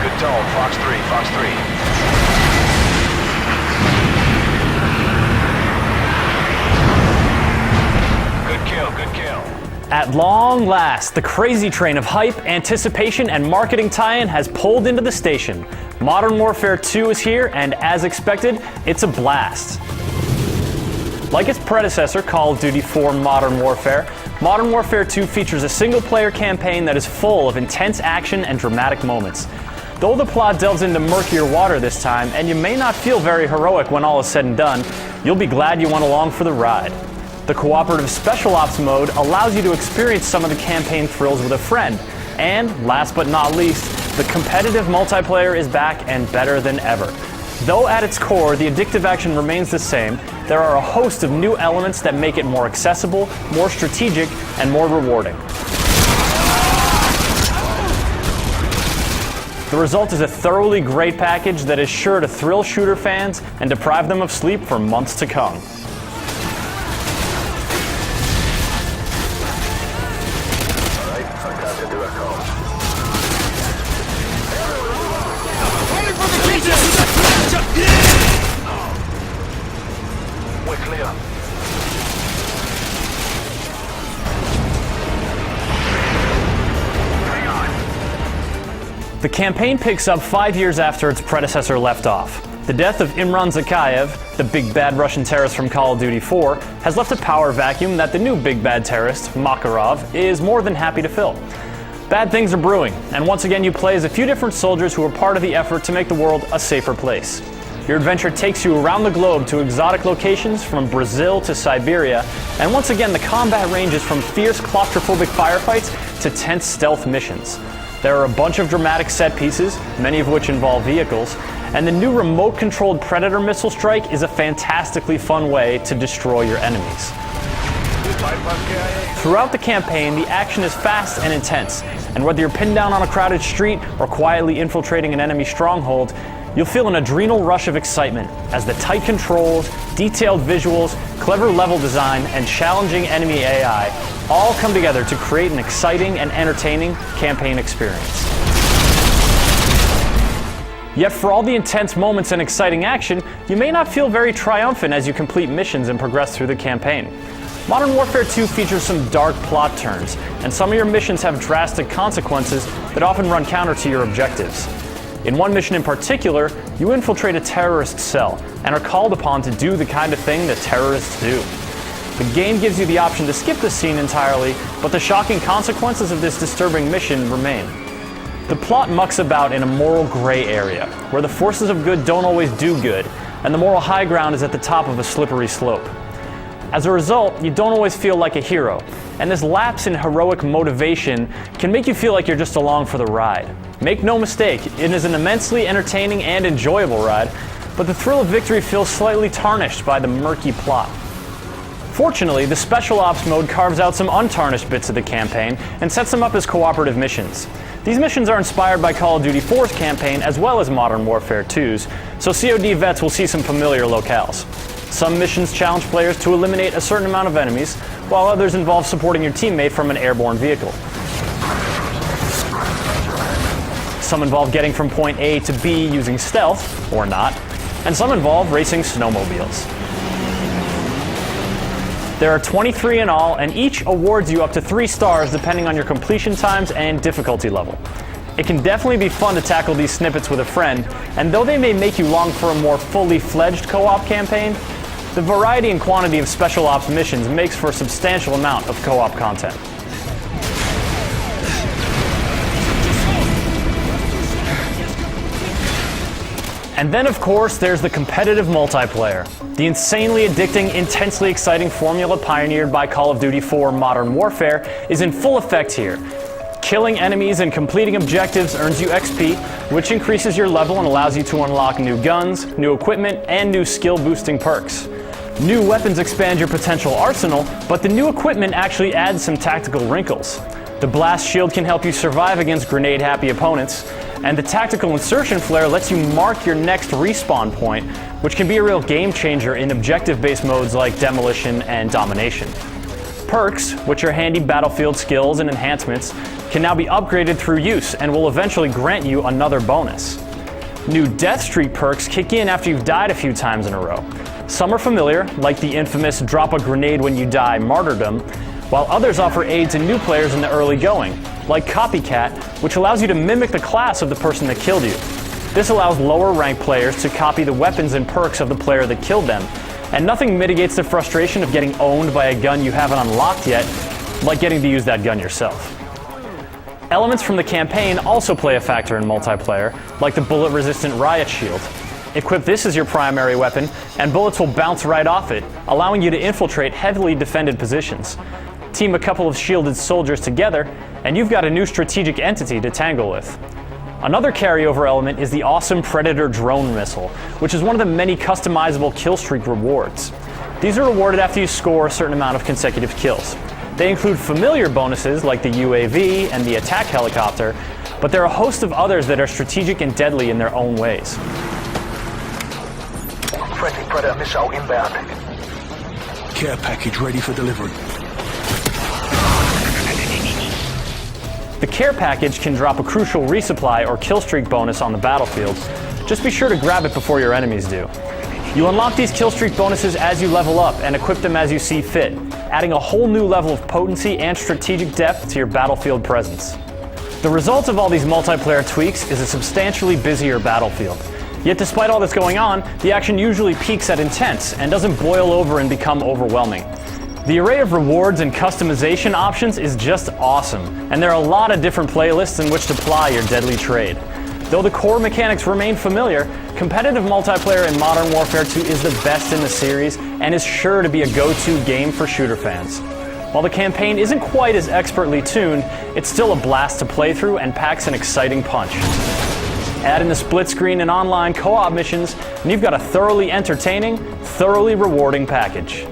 Good tone, Fox 3, Fox 3. Good kill, good kill. At long last, the crazy train of hype, anticipation, and marketing tie-in has pulled into the station. Modern Warfare 2 is here, and as expected, it's a blast. Like its predecessor, Call of Duty 4 Modern Warfare 2 features a single-player campaign that is full of intense action and dramatic moments. Though the plot delves into murkier water this time, and you may not feel very heroic when all is said and done, you'll be glad you went along for the ride. The cooperative Special Ops mode allows you to experience some of the campaign thrills with a friend. And, last but not least, the competitive multiplayer is back and better than ever. Though at its core, the addictive action remains the same, there are a host of new elements that make it more accessible, more strategic, and more rewarding. The result is a thoroughly great package that is sure to thrill shooter fans and deprive them of sleep for months to come. We're clear. Hang on. The campaign picks up 5 years after its predecessor left off. The death of Imran Zakhaev, the big bad Russian terrorist from Call of Duty 4, has left a power vacuum that the new big bad terrorist, Makarov, is more than happy to fill. Bad things are brewing, and once again you play as a few different soldiers who are part of the effort to make the world a safer place. Your adventure takes you around the globe to exotic locations from Brazil to Siberia, and once again the combat ranges from fierce claustrophobic firefights to tense stealth missions. There are a bunch of dramatic set pieces, many of which involve vehicles, and the new remote-controlled Predator missile strike is a fantastically fun way to destroy your enemies. Throughout the campaign, the action is fast and intense, and whether you're pinned down on a crowded street or quietly infiltrating an enemy stronghold, you'll feel an adrenal rush of excitement as the tight controls, detailed visuals, clever level design, and challenging enemy AI all come together to create an exciting and entertaining campaign experience. Yet for all the intense moments and exciting action, you may not feel very triumphant as you complete missions and progress through the campaign. Modern Warfare 2 features some dark plot turns, and some of your missions have drastic consequences that often run counter to your objectives. In one mission in particular, you infiltrate a terrorist cell and are called upon to do the kind of thing that terrorists do. The game gives you the option to skip the scene entirely, but the shocking consequences of this disturbing mission remain. The plot mucks about in a moral gray area, where the forces of good don't always do good, and the moral high ground is at the top of a slippery slope. As a result, you don't always feel like a hero, and this lapse in heroic motivation can make you feel like you're just along for the ride. Make no mistake, it is an immensely entertaining and enjoyable ride, but the thrill of victory feels slightly tarnished by the murky plot. Fortunately, the Special Ops mode carves out some untarnished bits of the campaign and sets them up as cooperative missions. These missions are inspired by Call of Duty 4's campaign as well as Modern Warfare 2's, so COD vets will see some familiar locales. Some missions challenge players to eliminate a certain amount of enemies, while others involve supporting your teammate from an airborne vehicle. Some involve getting from point A to B using stealth, or not, and some involve racing snowmobiles. There are 23 in all, and each awards you up to 3 stars depending on your completion times and difficulty level. It can definitely be fun to tackle these snippets with a friend, and though they may make you long for a more fully fledged co-op campaign, the variety and quantity of Special Ops missions makes for a substantial amount of co-op content. And then, of course, there's the competitive multiplayer. The insanely addicting, intensely exciting formula pioneered by Call of Duty 4 Modern Warfare is in full effect here. Killing enemies and completing objectives earns you XP, which increases your level and allows you to unlock new guns, new equipment, and new skill-boosting perks. New weapons expand your potential arsenal, but the new equipment actually adds some tactical wrinkles. The blast shield can help you survive against grenade-happy opponents, and the tactical insertion flare lets you mark your next respawn point, which can be a real game changer in objective-based modes like demolition and domination. perks, which are handy battlefield skills and enhancements, can now be upgraded through use and will eventually grant you another bonus. New death streak perks kick in after you've died a few times in a row. Some are familiar, like the infamous drop a grenade when you die martyrdom, while others offer aid to new players in the early going, like Copycat, which allows you to mimic the class of the person that killed you. This allows lower ranked players to copy the weapons and perks of the player that killed them, and nothing mitigates the frustration of getting owned by a gun you haven't unlocked yet, like getting to use that gun yourself. Elements from the campaign also play a factor in multiplayer, like the bullet-resistant riot shield. Equip this as your primary weapon, and bullets will bounce right off it, allowing you to infiltrate heavily defended positions. Team a couple of shielded soldiers together, and you've got a new strategic entity to tangle with. Another carryover element is the awesome Predator drone missile, which is one of the many customizable kill streak rewards. These are rewarded after you score a certain amount of consecutive kills. They include familiar bonuses like the UAV and the attack helicopter, but there are a host of others that are strategic and deadly in their own ways. Friendly Predator missile inbound. Care package ready for delivery. The care package can drop a crucial resupply or kill streak bonus on the battlefield. Just be sure to grab it before your enemies do. You unlock these kill streak bonuses as you level up and equip them as you see fit, adding a whole new level of potency and strategic depth to your battlefield presence. The result of all these multiplayer tweaks is a substantially busier battlefield. Yet despite all this going on, the action usually peaks at intense and doesn't boil over and become overwhelming. The array of rewards and customization options is just awesome, and there are a lot of different playlists in which to ply your deadly trade. Though the core mechanics remain familiar, competitive multiplayer in Modern Warfare 2 is the best in the series and is sure to be a go-to game for shooter fans. While the campaign isn't quite as expertly tuned, it's still a blast to play through and packs an exciting punch. Add in the split screen and online co-op missions, and you've got a thoroughly entertaining, thoroughly rewarding package.